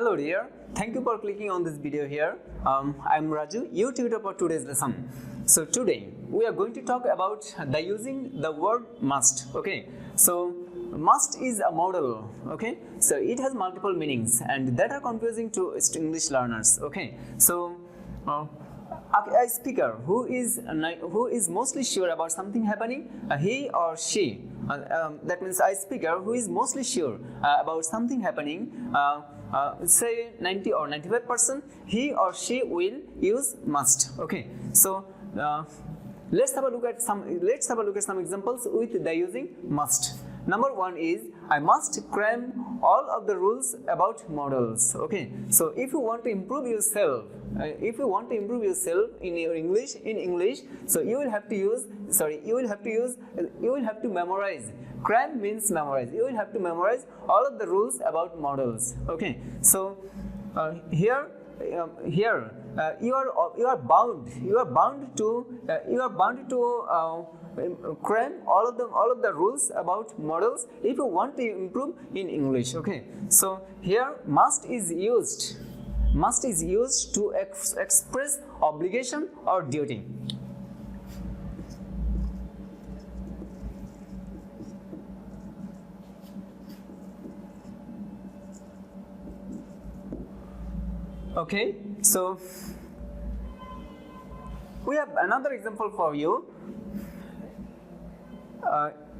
Hello dear, thank you for clicking on this video here. I'm Raju, your tutor for today's lesson. So today we are going to talk about the using the word must. Okay, so must is a modal. Okay, so it has multiple meanings and that are confusing to English learners. Okay, so a speaker who is mostly sure about something happening, he or she, that means a speaker who is mostly sure about something happening, say 90 or 95%, he or she will use must. Okay, so let's have a look at some examples with the using must. Number one is I must cram all of the rules about modals. Okay, so if you want to improve yourself, in your English, so you will have to memorize. Cram means memorize. You will have to memorize all of the rules about modals. Okay, so here you are bound to cram all of the rules about modals if you want to improve in English. Okay, so here must is used to express obligation or duty. Okay, so we have another example for you.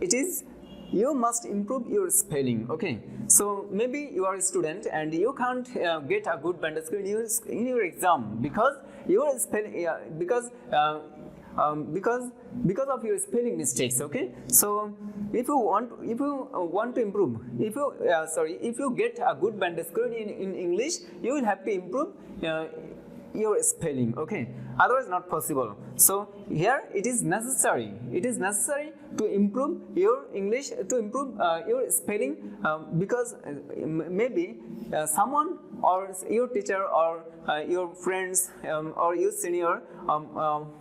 It is you must improve your spelling. Okay, so maybe you are a student and you can't get a good band score in your exam because your spelling because of your spelling mistakes. Okay, so if you want to improve, if you get a good band score in English, you will have to improve your spelling. Okay, otherwise not possible. So here it is necessary to improve your English, to improve your spelling, because maybe someone or your teacher or your friends or your senior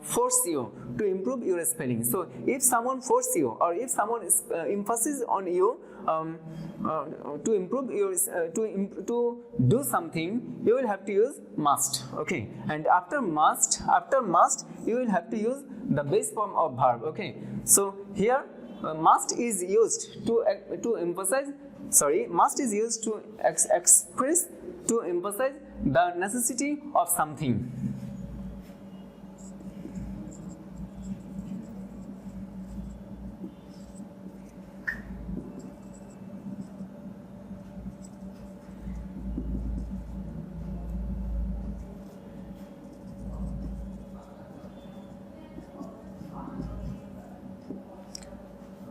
force you to improve your spelling. So if someone force you or if someone emphasis on you to improve your to do something, you will have to use must. Okay, and after must you will have to use the base form of verb. Okay, so here must is used to emphasize. Must is used to express, to emphasize the necessity of something.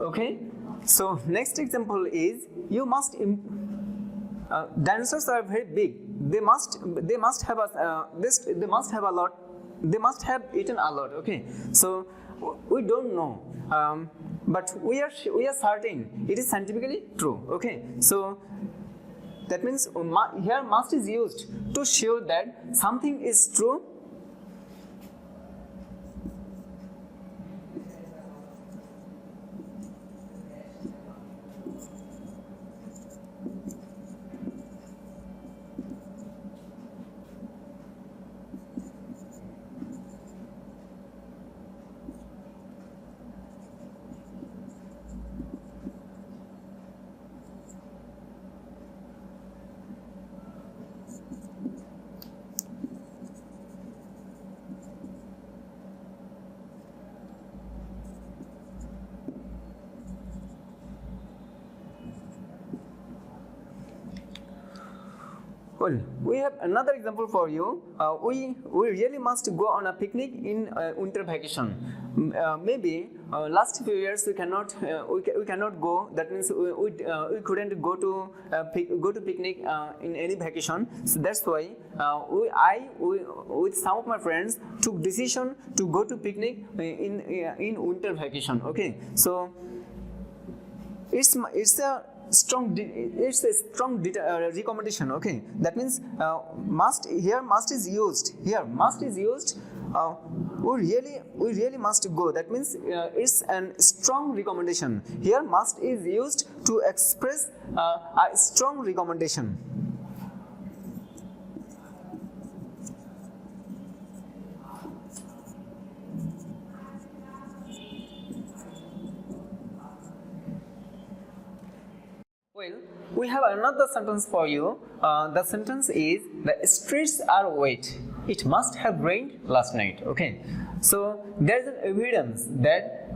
Okay, so next example is you must. Dinosaurs are very big. They must have eaten a lot. Okay, so we don't know, but we are certain it is scientifically true. Okay, so that means here must is used to show that something is true. Well, we have another example for you. We really must go on a picnic in winter vacation. Maybe last few years we cannot go. That means we couldn't go to picnic in any vacation. So that's why we with some of my friends took decision to go to picnic in winter vacation. Okay, so it's a strong recommendation. Okay, that means must is used. Here must is used. We really must go. That means it's a strong recommendation. Here must is used to express a strong recommendation. Well, we have another sentence for you. The sentence is, the streets are wet. It must have rained last night. Okay, so there is an evidence that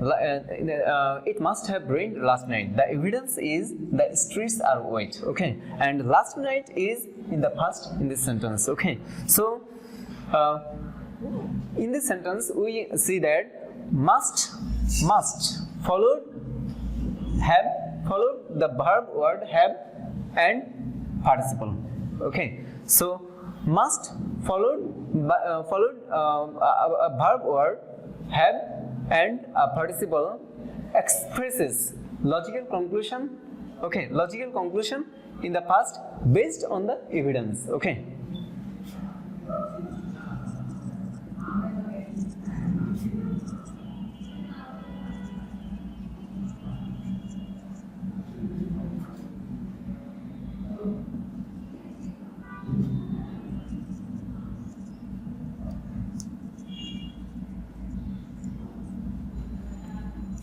it must have rained last night. The evidence is the streets are wet. Okay, and last night is in the past in this sentence. Okay, so in this sentence we see that must followed the verb word have and participle. Okay, so must followed a verb word have and a participle expresses logical conclusion. Okay, logical conclusion in the past based on the evidence. Okay.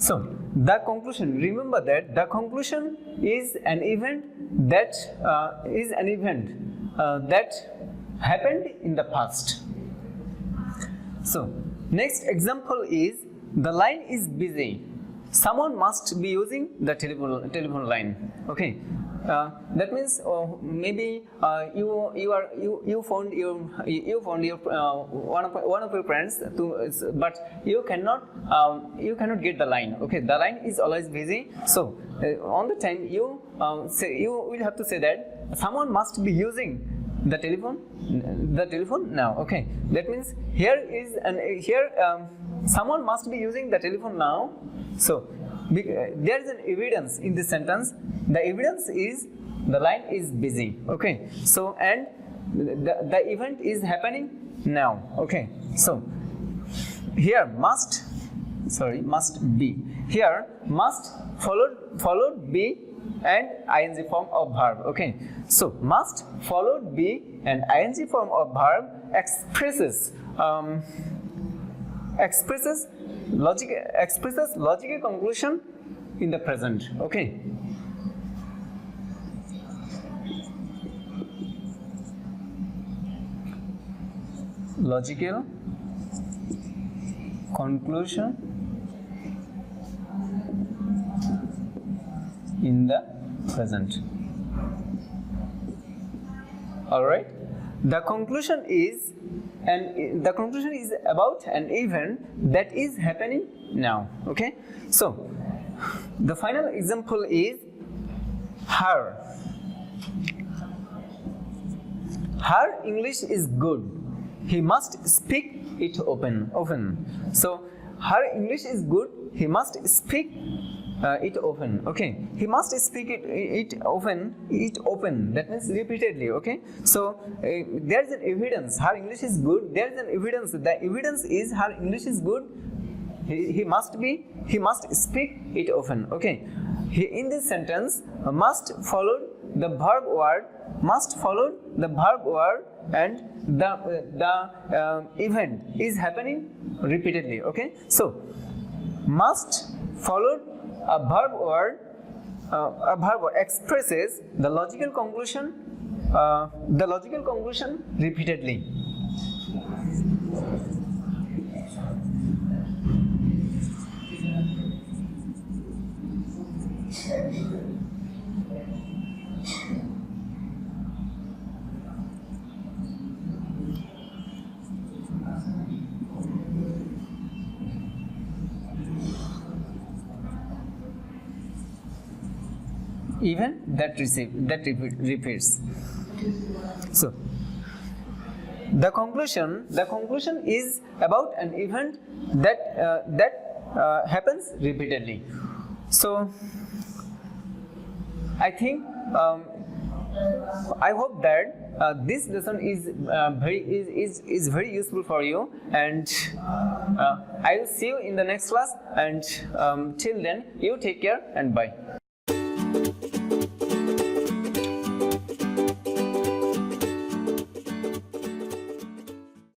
So the conclusion, remember that the conclusion is an event that happened in the past. So next example is, the line is busy. Someone must be using the telephone line. Okay. That means maybe you found your one of your friends but you cannot get the line. Okay, the line is always busy. So on the time you will have to say that someone must be using the telephone now. Okay, that means someone must be using the telephone now. So there is an evidence in this sentence. The evidence is the line is busy. Okay, so and the event is happening now. Okay, so here must be. Here must followed be and ing form of verb. Okay, so must followed be and ing form of verb expresses logical conclusion in the present. Okay. Logical conclusion in the present. All right. The conclusion is about an event that is happening now. Okay. So the final example is her. Her English is good. He must speak it often. So her English is good. He must speak it often. Okay, he must speak it often. That means repeatedly. Okay, so there is an evidence. Her English is good. There is an evidence. The evidence is her English is good. He must speak it often. Okay, in this sentence, must followed the verb word. Must followed the verb word and the event is happening repeatedly. Okay, so must followed a verb word expresses the logical conclusion repeatedly. Even that repeats. So the conclusion is about an event that happens repeatedly. So I think I hope that this lesson is very useful for you, and I will see you in the next class, and till then you take care and bye.